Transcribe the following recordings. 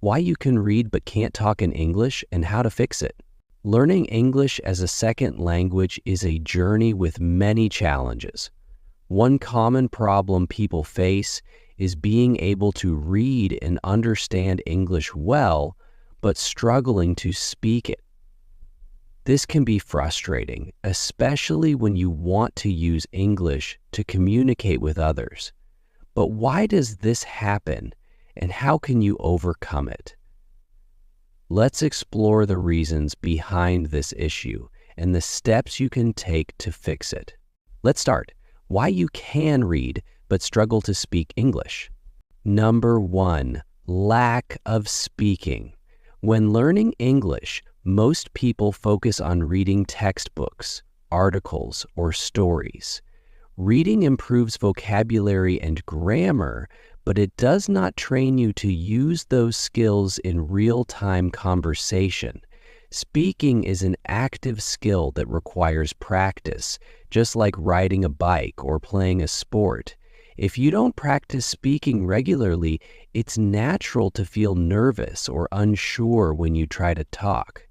why you can read but can't talk in English, and how to fix it. Learning English as a second language is a journey with many challenges. One common problem people face is being able to read and understand English well, but struggling to speak it. This can be frustrating, especially when you want to use English to communicate with others. But why does this happen, and how can you overcome it? Let's explore the reasons behind this issue and the steps you can take to fix it. Let's start. Why you can read but struggle to speak English. Number 1, lack of speaking. When learning English, most people focus on reading textbooks, articles, or stories. Reading improves vocabulary and grammar, but it does not train you to use those skills in real-time conversation. Speaking is an active skill that requires practice, just like riding a bike or playing a sport. If you don't practice speaking regularly, it's natural to feel nervous or unsure when you try to talk.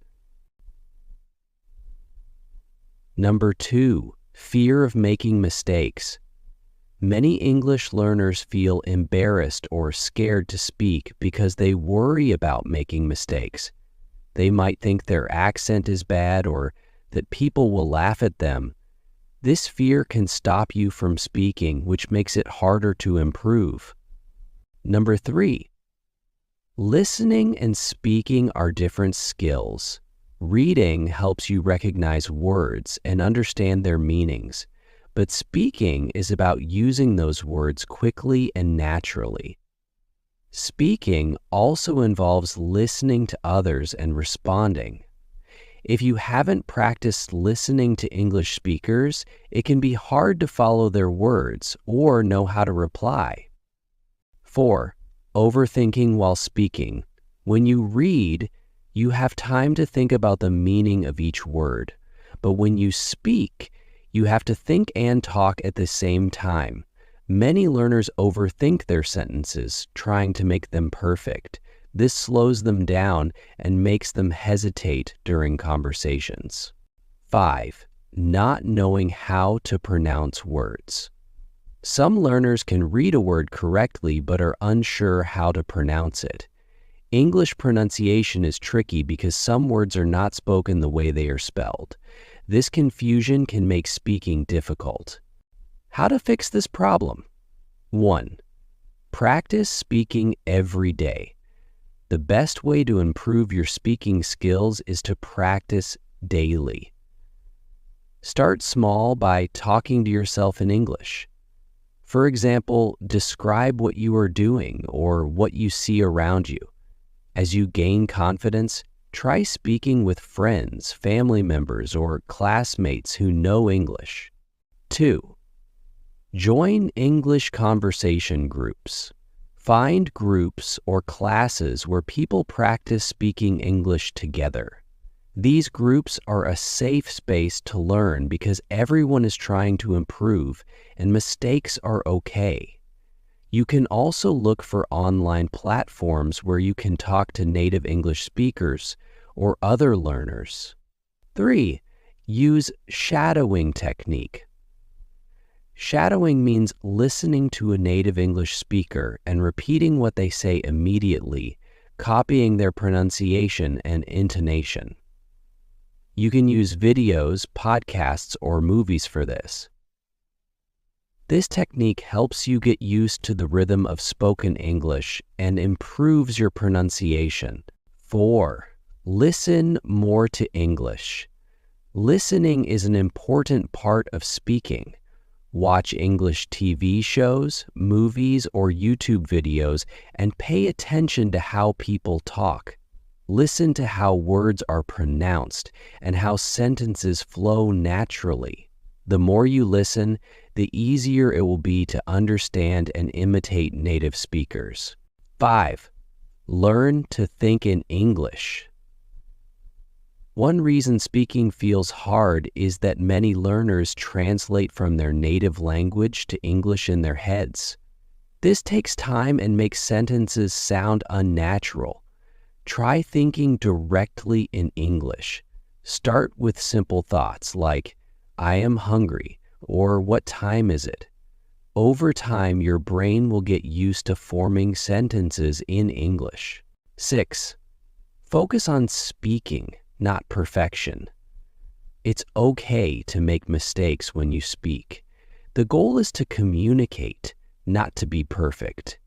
Number 2, fear of making mistakes. Many English learners feel embarrassed or scared to speak because they worry about making mistakes. They might think their accent is bad or that people will laugh at them. This fear can stop you from speaking, which makes it harder to improve. Number 3, listening and speaking are different skills. Reading helps you recognize words and understand their meanings, but speaking is about using those words quickly and naturally. Speaking also involves listening to others and responding. If you haven't practiced listening to English speakers, it can be hard to follow their words or know how to reply. 4, overthinking while speaking. When you read, you have time to think about the meaning of each word, but when you speak, you have to think and talk at the same time. Many learners overthink their sentences, trying to make them perfect. This slows them down and makes them hesitate during conversations. 5, not knowing how to pronounce words. Some learners can read a word correctly but are unsure how to pronounce it. English pronunciation is tricky because some words are not spoken the way they are spelled. This confusion can make speaking difficult. How to fix this problem? 1, practice speaking every day. The best way to improve your speaking skills is to practice daily. Start small by talking to yourself in English. For example, describe what you are doing or what you see around you. As you gain confidence, try speaking with friends, family members, or classmates who know English. 2, join English conversation groups. Find groups or classes where people practice speaking English together. These groups are a safe space to learn because everyone is trying to improve and mistakes are okay. You can also look for online platforms where you can talk to native English speakers or other learners. 3, use shadowing technique. Shadowing means listening to a native English speaker and repeating what they say immediately, copying their pronunciation and intonation. You can use videos, podcasts, or movies for this. This technique helps you get used to the rhythm of spoken English and improves your pronunciation. 4, listen more to English. Listening is an important part of speaking. Watch English TV shows, movies, or YouTube videos and pay attention to how people talk. Listen to how words are pronounced and how sentences flow naturally. The more you listen, the easier it will be to understand and imitate native speakers. 5, learn to think in English. One reason speaking feels hard is that many learners translate from their native language to English in their heads. This takes time and makes sentences sound unnatural. Try thinking directly in English. Start with simple thoughts like, I am hungry, or what time is it? Over time, your brain will get used to forming sentences in English. 6. Focus on speaking, not perfection. It's okay to make mistakes when you speak. The goal is to communicate, not to be perfect.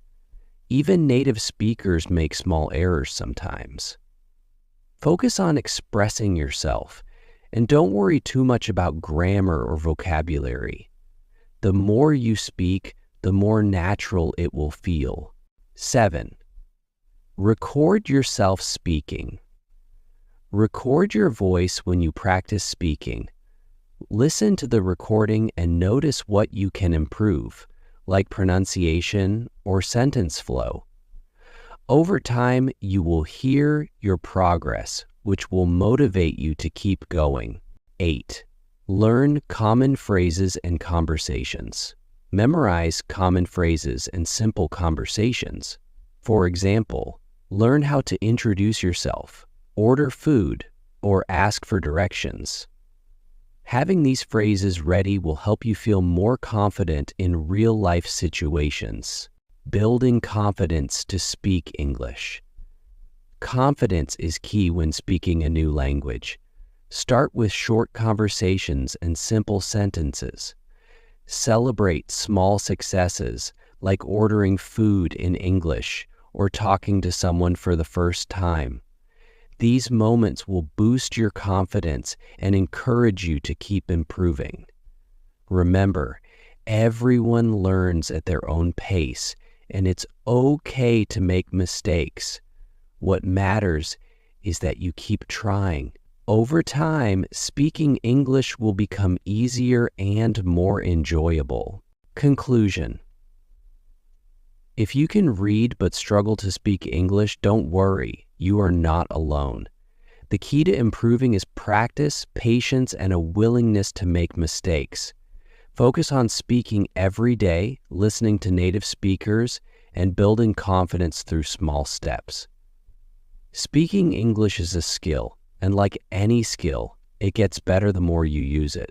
Even native speakers make small errors sometimes. Focus on expressing yourself, and don't worry too much about grammar or vocabulary. The more you speak, the more natural it will feel. 7. Record yourself speaking. Record your voice when you practice speaking. Listen to the recording and notice what you can improve, like pronunciation or sentence flow. Over time, you will hear your progress, which will motivate you to keep going. 8. Learn common phrases and conversations. Memorize common phrases and simple conversations. For example, learn how to introduce yourself, order food, or ask for directions. Having these phrases ready will help you feel more confident in real-life situations. Building confidence to speak English. Confidence is key when speaking a new language. Start with short conversations and simple sentences. Celebrate small successes like ordering food in English or talking to someone for the first time. These moments will boost your confidence and encourage you to keep improving. Remember, everyone learns at their own pace, and it's okay to make mistakes. What matters is that you keep trying. Over time, speaking English will become easier and more enjoyable. Conclusion. If you can read but struggle to speak English, don't worry, you are not alone. The key to improving is practice, patience, and a willingness to make mistakes. Focus on speaking every day, listening to native speakers, and building confidence through small steps. Speaking English is a skill, and like any skill, it gets better the more you use it.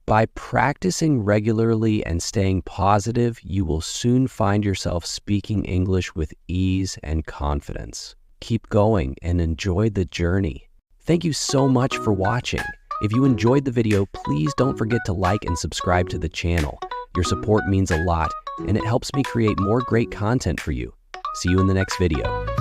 By practicing regularly and staying positive, you will soon find yourself speaking English with ease and confidence. Keep going and enjoy the journey. Thank you so much for watching. If you enjoyed the video, please don't forget to like and subscribe to the channel. Your support means a lot, and it helps me create more great content for you. See you in the next video.